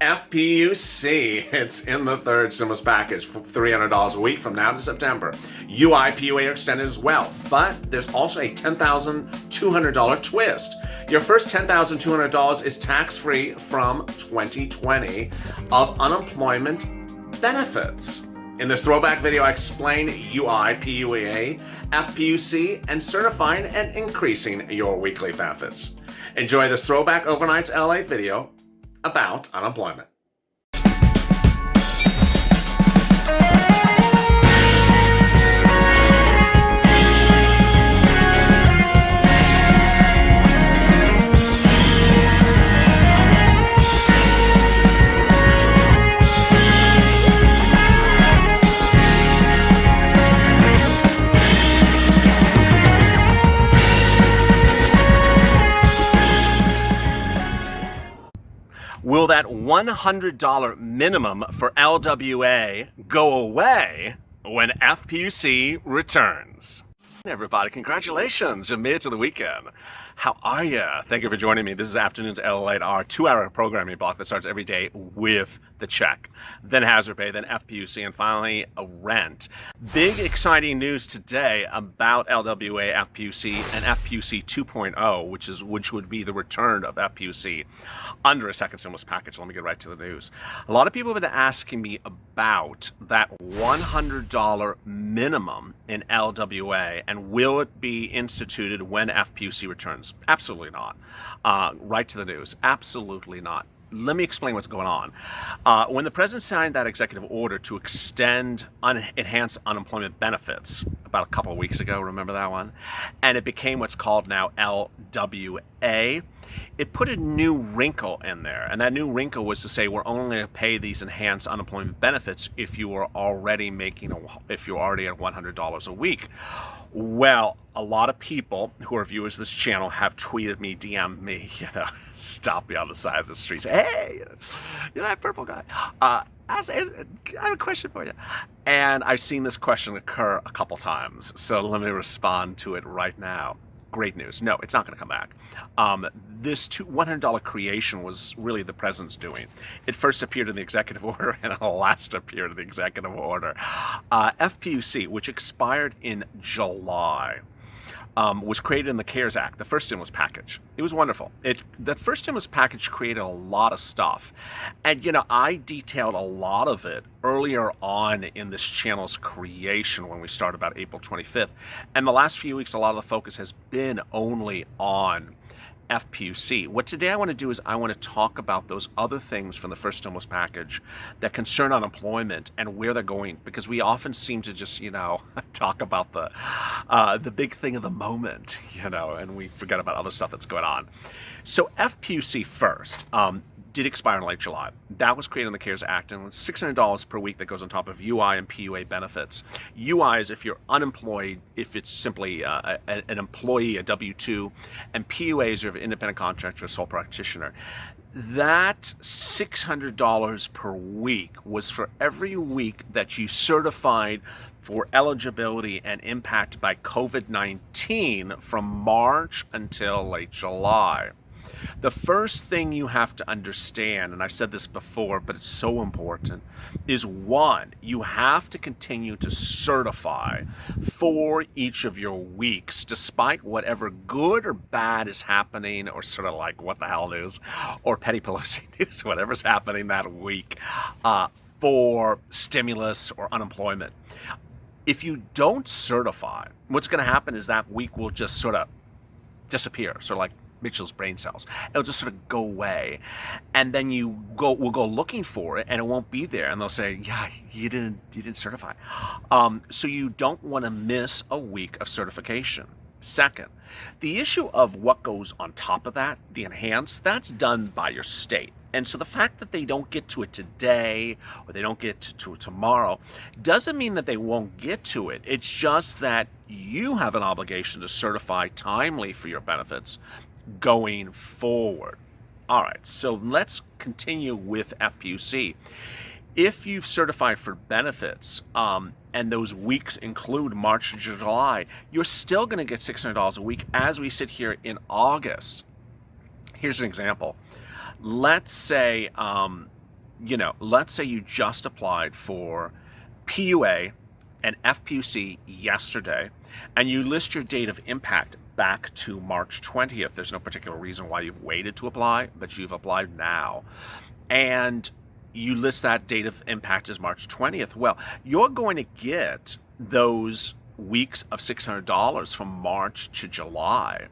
FPUC, it's in the third stimulus package for $300 a week from now to September. UI/PUA are extended as well, but there's also a $10,200 twist. Your first $10,200 is tax-free from 2020 of unemployment benefits. In this throwback video, I explain UI/PUA, FPUC, and certifying and increasing your weekly benefits. Enjoy this throwback overnight LALATE video about unemployment. Will that $100 minimum for LWA go away when FPUC returns? Everybody, congratulations, you made it to the weekend. How are you? Thank you for joining me. This is Afternoons LALATE, our 2-hour programming block that starts every day with the check, then hazard pay, then FPUC, and finally a rent. Big exciting news today about LWA, FPUC, and FPUC 2.0, which would be the return of FPUC under a second stimulus package. Let me get right to the news. A lot of people have been asking me about that $100 minimum in LWA, and will it be instituted when FPUC returns? Absolutely not. Right to the news. Absolutely not. Let me explain what's going on. When the president signed that executive order to extend enhanced unemployment benefits about a couple of weeks ago, remember that one? And it became what's called now LWA. It put a new wrinkle in there, and that new wrinkle was to say we're only going to pay these enhanced unemployment benefits if you are already if you're already at $100 a week. Well, a lot of people who are viewers of this channel have tweeted me, DM'd me, stop me on the side of the street, say, hey, you're that purple guy. I have a question for you. And I've seen this question occur a couple times, so let me respond to it right now. Great news. No, it's not going to come back. This $100 creation was really the president's doing. It first appeared in the executive order and it last appeared in the executive order. FPUC, which expired in July, was created in the CARES Act, the first stimulus package. It was wonderful. The first stimulus package created a lot of stuff. And, I detailed a lot of it earlier on in this channel's creation when we started about April 25th. And the last few weeks, a lot of the focus has been only on FPUC. What today I want to do is I want to talk about those other things from the first stimulus package that concern unemployment and where they're going, because we often seem to just, talk about the big thing of the moment, and we forget about other stuff that's going on. So FPUC first did expire in late July. That was created in the CARES Act, and it's $600 per week that goes on top of UI and PUA benefits. UI is if you're unemployed, if it's simply an employee, a W-2, and PUA is if you're an independent contractor or sole practitioner. That $600 per week was for every week that you certified for eligibility and impact by COVID-19 from March until late July. The first thing you have to understand, and I've said this before, but it's so important, is one, you have to continue to certify for each of your weeks, despite whatever good or bad is happening, or sort of like what the hell news, or Petty Pelosi news, whatever's happening that week, for stimulus or unemployment. If you don't certify, what's going to happen is that week will just sort of disappear, sort of like Mitchell's brain cells. It'll just sort of go away, and then we'll go looking for it, and it won't be there, and they'll say, yeah, you didn't certify. So you don't want to miss a week of certification. Second, the issue of what goes on top of that, the enhanced, that's done by your state. And so the fact that they don't get to it today or they don't get to it tomorrow doesn't mean that they won't get to it. It's just that you have an obligation to certify timely for your benefits going forward. All right, so let's continue with FPUC. If you've certified for benefits, and those weeks include March to July, you're still going to get $600 a week as we sit here in August. Here's an example. Let's say let's say you just applied for PUA and FPUC yesterday, and you list your date of impact back to March 20th. There's no particular reason why you've waited to apply, but you've applied now. And you list that date of impact as March 20th. Well, you're going to get those weeks of $600 from March to July.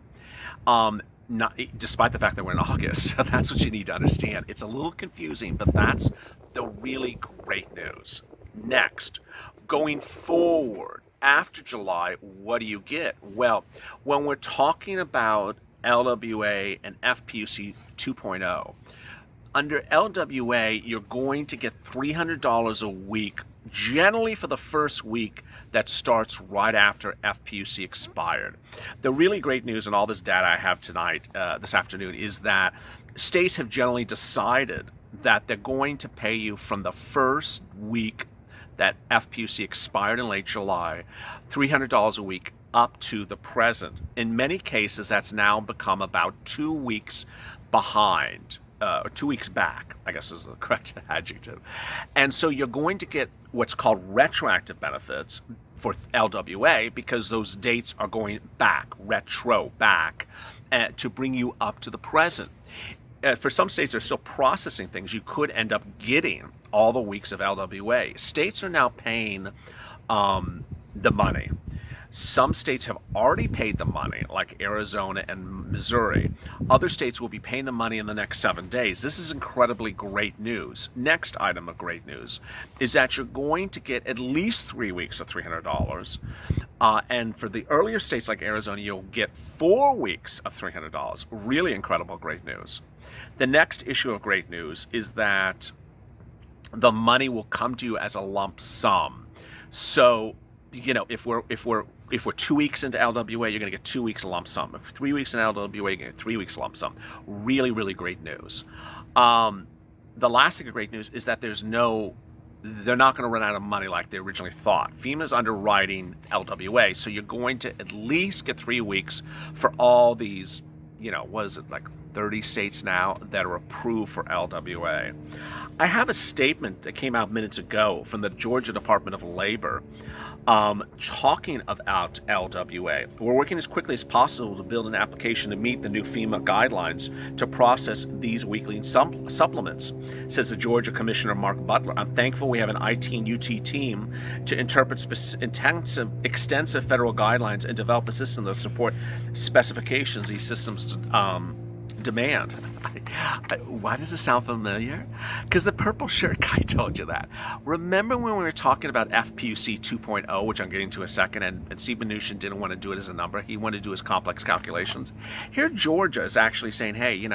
Despite the fact that we're in August. So that's what you need to understand. It's a little confusing, but that's the really great news. Next, going forward, after July, what do you get? Well, when we're talking about LWA and FPUC 2.0, under LWA, you're going to get $300 a week, generally for the first week that starts right after FPUC expired. The really great news and all this data I have tonight, this afternoon, is that states have generally decided that they're going to pay you from the first week that FPUC expired in late July, $300 a week up to the present. In many cases, that's now become about 2 weeks behind. Or 2 weeks back, I guess is the correct adjective. And so you're going to get what's called retroactive benefits for LWA because those dates are going back, retro back, to bring you up to the present. For some states, they're still processing things. You could end up getting all the weeks of LWA. States are now paying the money. Some states have already paid the money, like Arizona and Missouri. Other states will be paying the money in the next 7 days. This is incredibly great news. Next item of great news is that you're going to get at least 3 weeks of $300. And for the earlier states like Arizona, you'll get 4 weeks of $300. Really incredible, great news. The next issue of great news is that the money will come to you as a lump sum. So, if we're 2 weeks into LWA, you're going to get 2 weeks lump sum. If 3 weeks in LWA, you're going to get 3 weeks lump sum. Really, really great news. The last thing of great news is that they're not going to run out of money like they originally thought. FEMA's underwriting LWA, so you're going to at least get 3 weeks for all these, what is it, like 30 states now that are approved for LWA. I have a statement that came out minutes ago from the Georgia Department of Labor talking about LWA. We're working as quickly as possible to build an application to meet the new FEMA guidelines to process these weekly supplements, says the Georgia Commissioner Mark Butler. I'm thankful we have an IT and UT team to interpret extensive federal guidelines and develop a system that support specifications these systems demand. Why does it sound familiar? Because the purple shirt guy told you that. Remember when we were talking about FPUC 2.0, which I'm getting to in a second, and Steve Mnuchin didn't want to do it as a number. He wanted to do his complex calculations. Here Georgia is actually saying, hey,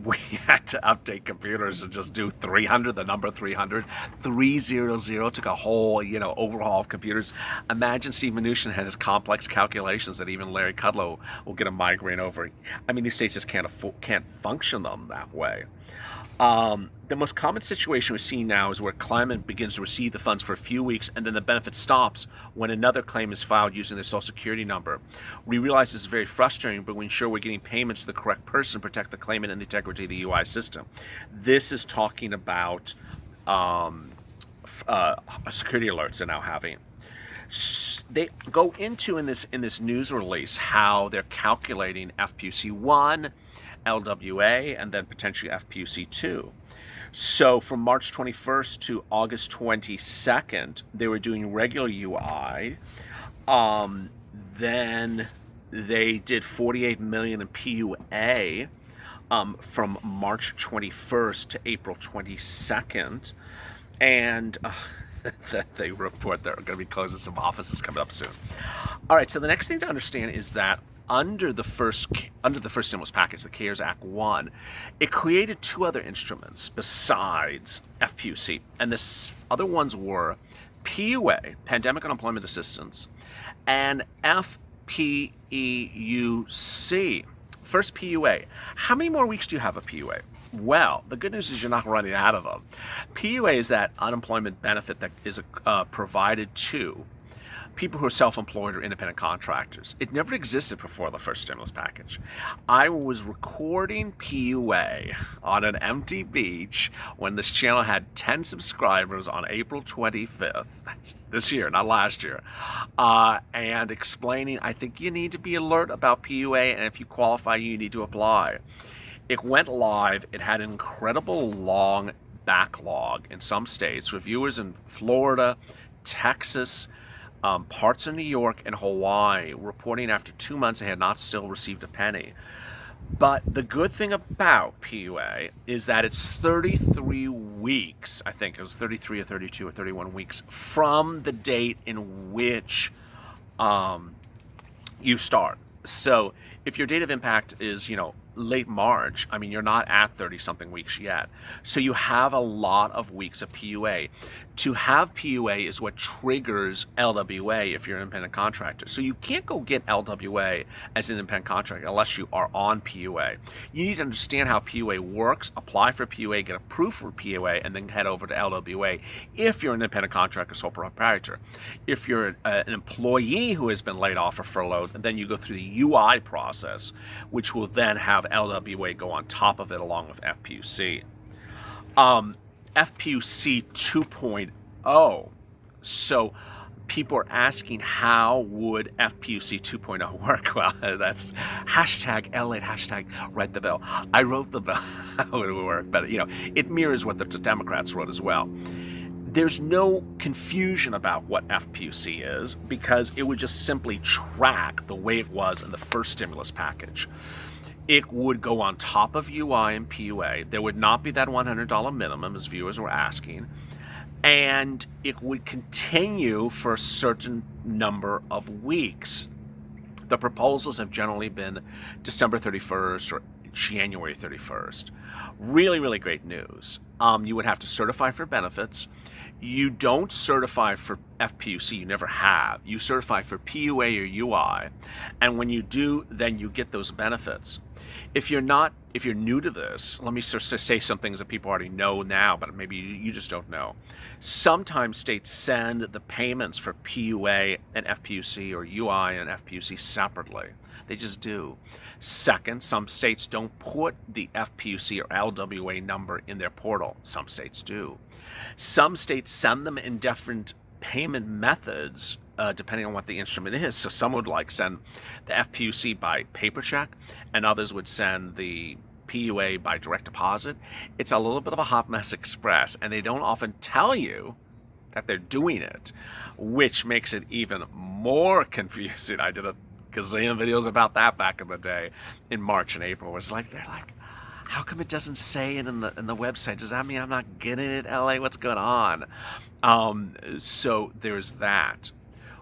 we had to update computers and just do 300, the number 300. 300 took a whole, overhaul of computers. Imagine Steve Mnuchin had his complex calculations that even Larry Kudlow will get a migraine over. I mean, these states just can't function them that way. The most common situation we're seeing now is where a claimant begins to receive the funds for a few weeks and then the benefit stops when another claim is filed using their social security number. We realize this is very frustrating, but we ensure we're getting payments to the correct person to protect the claimant and the integrity of the UI system. This is talking about security alerts they're now having. They go into in this news release how they're calculating FPUC 1, LWA, and then potentially FPUC 2. So from March 21st to August 22nd, they were doing regular UI. Then they did 48 million in PUA from March 21st to April 22nd. And they report they're going to be closing some offices coming up soon. All right, so the next thing to understand is that under the first stimulus package, the CARES Act 1, it created two other instruments besides FPUC. And the other ones were PUA, Pandemic Unemployment Assistance, and FPEUC. First, PUA. How many more weeks do you have of PUA? Well, the good news is you're not running out of them. PUA is that unemployment benefit that is provided to people who are self-employed or independent contractors. It never existed before the first stimulus package. I was recording PUA on an empty beach when this channel had 10 subscribers on April 25th, this year, not last year, and explaining, I think you need to be alert about PUA, and if you qualify, you need to apply. It went live. It had an incredible long backlog in some states, with viewers in Florida, Texas, parts of New York, and Hawaii reporting after 2 months they had not still received a penny. But the good thing about PUA is that it's 33 weeks, I think it was 33 or 32 or 31 weeks from the date in which you start. So if your date of impact is, late March, I mean, you're not at 30-something weeks yet. So you have a lot of weeks of PUA. To have PUA is what triggers LWA if you're an independent contractor. So you can't go get LWA as an independent contractor unless you are on PUA. You need to understand how PUA works, apply for PUA, get approved for PUA, and then head over to LWA if you're an independent contractor, sole proprietor. If you're an employee who has been laid off or furloughed, then you go through the UI process, which will then have LWA go on top of it along with FPUC. FPUC 2.0. So people are asking, how would FPUC 2.0 work? Well, that's hashtag LALATE, hashtag write the bill. I wrote the bill how it would work, but it mirrors what the Democrats wrote as well. There's no confusion about what FPUC is because it would just simply track the way it was in the first stimulus package. It would go on top of UI and PUA. There would not be that $100 minimum, as viewers were asking. And it would continue for a certain number of weeks. The proposals have generally been December 31st or January 31st. Really, really great news. You would have to certify for benefits. You don't certify for FPUC, you never have. You certify for PUA or UI. And when you do, then you get those benefits. If you're new to this, let me say some things that people already know now, but maybe you just don't know. Sometimes states send the payments for PUA and FPUC or UI and FPUC separately. They just do. Second, some states don't put the FPUC or LWA number in their portal. Some states do. Some states send them in different payment methods depending on what the instrument is. So some would send the FPUC by paper check, and others would send the PUA by direct deposit. It's a little bit of a hot mess express, and they don't often tell you that they're doing it, which makes it even more confusing. I did a gazillion videos about that back in the day in March and April. They're like, how come it doesn't say it in the website? Does that mean I'm not getting it, LA? What's going on? So there's that.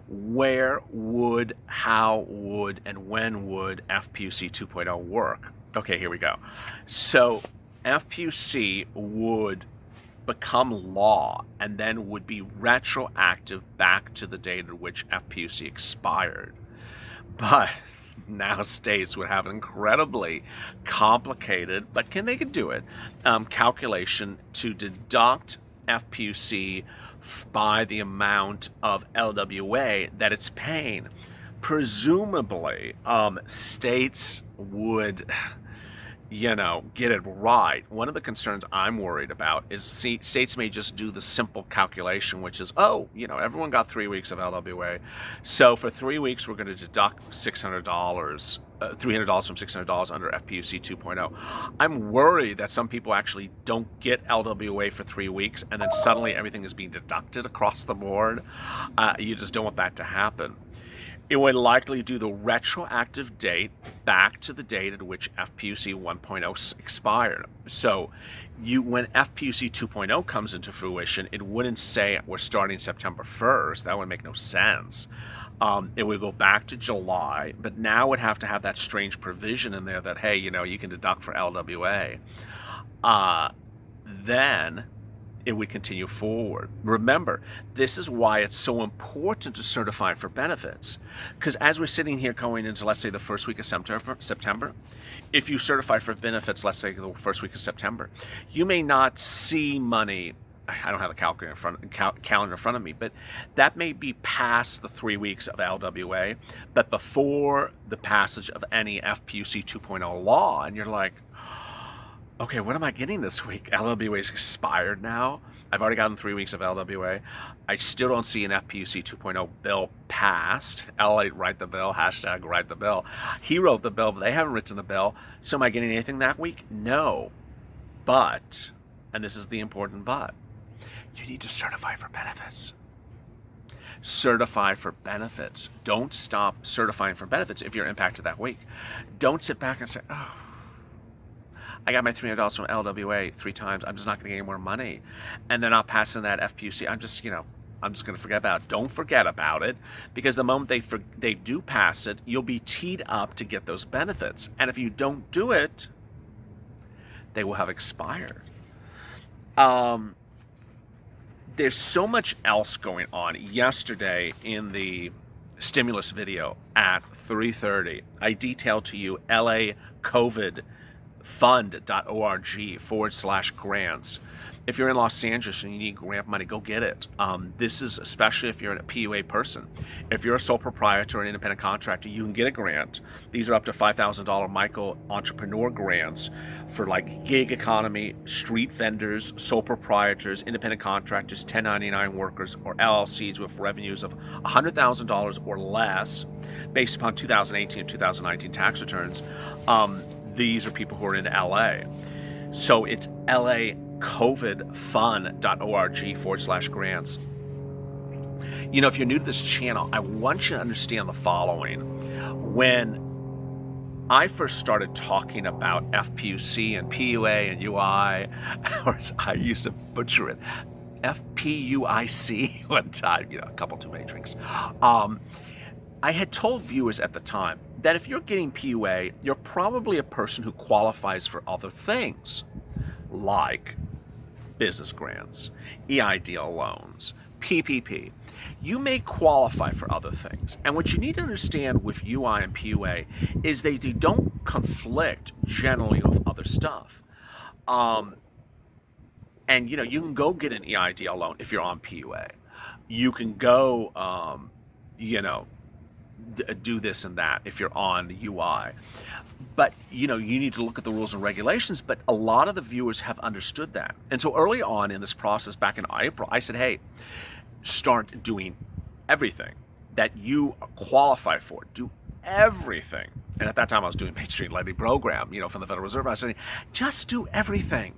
Where would, how would, and when would FPUC 2.0 work? Okay, here we go. So FPUC would become law and then would be retroactive back to the date at which FPUC expired. But now states would have an incredibly complicated, but they could do it, calculation to deduct FPUC by the amount of LWA that it's paying. Presumably, states would, get it right. One of the concerns I'm worried about is states may just do the simple calculation, which is, everyone got 3 weeks of LWA. So for 3 weeks, we're going to deduct $600, $300 from $600 under FPUC 2.0. I'm worried that some people actually don't get LWA for 3 weeks, and then suddenly everything is being deducted across the board. You just don't want that to happen. It would likely do the retroactive date back to the date at which FPUC 1.0 expired. So when FPUC 2.0 comes into fruition, it wouldn't say we're starting September 1st. That would make no sense. It would go back to July, but now it would have to have that strange provision in there that, hey, you can deduct for LWA. Then it would continue forward. Remember, this is why it's so important to certify for benefits. Because as we're sitting here going into, let's say, the first week of September, if you certify for benefits, let's say the first week of September, you may not see money I don't have the calendar in front of me, but that may be past the 3 weeks of LWA, but before the passage of any FPUC 2.0 law. And you're like, okay, what am I getting this week? LWA is expired now. I've already gotten 3 weeks of LWA. I still don't see an FPUC 2.0 bill passed. LALATE write the bill, hashtag write the bill. He wrote the bill, but they haven't written the bill. So am I getting anything that week? No. But, and this is the important but, you need to certify for benefits. Certify for benefits. Don't stop certifying for benefits if you're impacted that week. Don't sit back and say, oh, I got my $300 from LWA 3 times. I'm just not going to get any more money. And they're not passing that FPUC. I'm just going to forget about it. Don't forget about it, because the moment they do pass it, you'll be teed up to get those benefits. And if you don't do it, they will have expired. There's so much else going on. Yesterday in the stimulus video at 3:30, I detailed to you lacovidfund.org/grants. If you're in Los Angeles and you need grant money, go get it. This is especially if you're a PUA person. If you're a sole proprietor or an independent contractor, you can get a grant. These are up to $5,000 micro entrepreneur grants for like gig economy, street vendors, sole proprietors, independent contractors, 1099 workers, or LLCs with revenues of $100,000 or less based upon 2018 and 2019 tax returns. These are people who are in LA. So it's lacovidfund.org/grants. You know, if you're new to this channel, I want you to understand the following. When I first started talking about FPUC and PUA and UI, or as I used to butcher it, FPUIC one time, a couple too many drinks. I had told viewers at the time that if you're getting PUA, you're probably a person who qualifies for other things, like business grants, EIDL loans, PPP. You may qualify for other things. And what you need to understand with UI and PUA is they don't conflict generally with other stuff. And you can go get an EIDL loan if you're on PUA. You can go, do this and that if you're on UI. But you need to look at the rules and regulations. But a lot of the viewers have understood that. And so early on in this process, back in April, I said, hey, start doing everything that you qualify for. Do everything. And at that time I was doing mainstream lending program, from the Federal Reserve. I was saying, just do everything.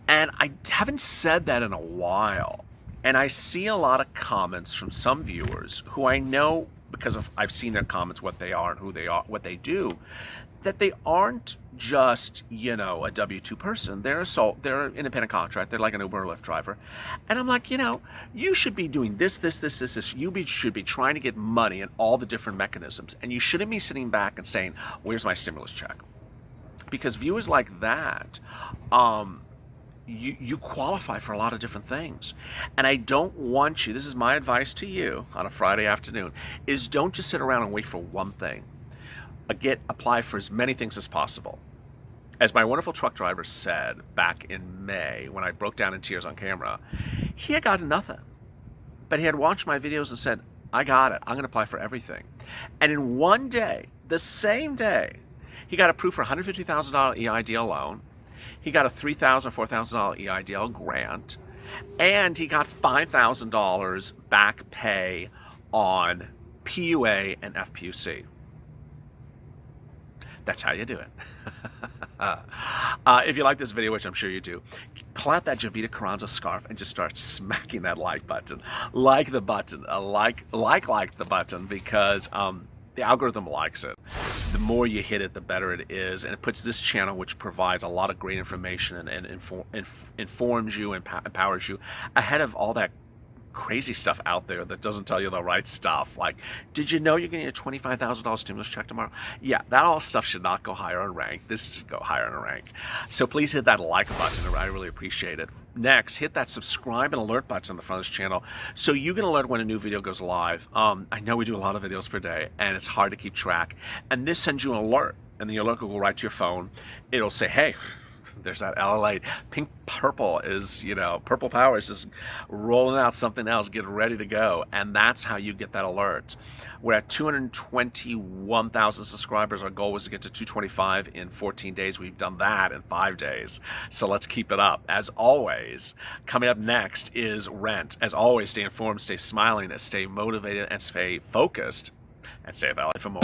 And I haven't said that in a while. And I see a lot of comments from some viewers who I know, because I've seen their comments, what they are and who they are, what they do, that they aren't just, a W-2 person. They're an independent contractor. They're like an Uber or Lyft driver. And I'm like, you should be doing this. You should be trying to get money in all the different mechanisms. And you shouldn't be sitting back and saying, where's my stimulus check? Because viewers like that, you qualify for a lot of different things. And I don't want you, this is my advice to you on a Friday afternoon, is don't just sit around and wait for one thing. Apply for as many things as possible. As my wonderful truck driver said back in May, when I broke down in tears on camera, he had gotten nothing. But he had watched my videos and said, I got it. I'm going to apply for everything. And in one day, the same day, he got approved for a $150,000 EIDL loan. He got a $3,000, $4,000 EIDL grant, and he got $5,000 back pay on PUA and FPUC. That's how you do it. If you like this video, which I'm sure you do, pull out that Jovita Carranza scarf and just start smacking that like button. Like the button. Like the button, because the algorithm likes it. The more you hit it, the better it is. And it puts this channel, which provides a lot of great information and informs you and empowers you, ahead of all that crazy stuff out there that doesn't tell you the right stuff. Like, did you know you're going to get a $25,000 stimulus check tomorrow? Yeah, that all stuff should not go higher in rank. This should go higher in rank. So please hit that like button. I really appreciate it. Next, hit that subscribe and alert button on the front of this channel so you can alert when a new video goes live. I know we do a lot of videos per day, and it's hard to keep track. And this sends you an alert, and the alert will go right to your phone. It'll say, hey, There's that LALATE. Pink purple is, purple power is just rolling out something else, getting ready to go. And that's how you get that alert. We're at 221,000 subscribers. Our goal was to get to 225 in 14 days. We've done that in 5 days. So let's keep it up. As always, coming up next is Rent. As always, stay informed, stay smiling, stay motivated, and stay focused. And stay valid for more.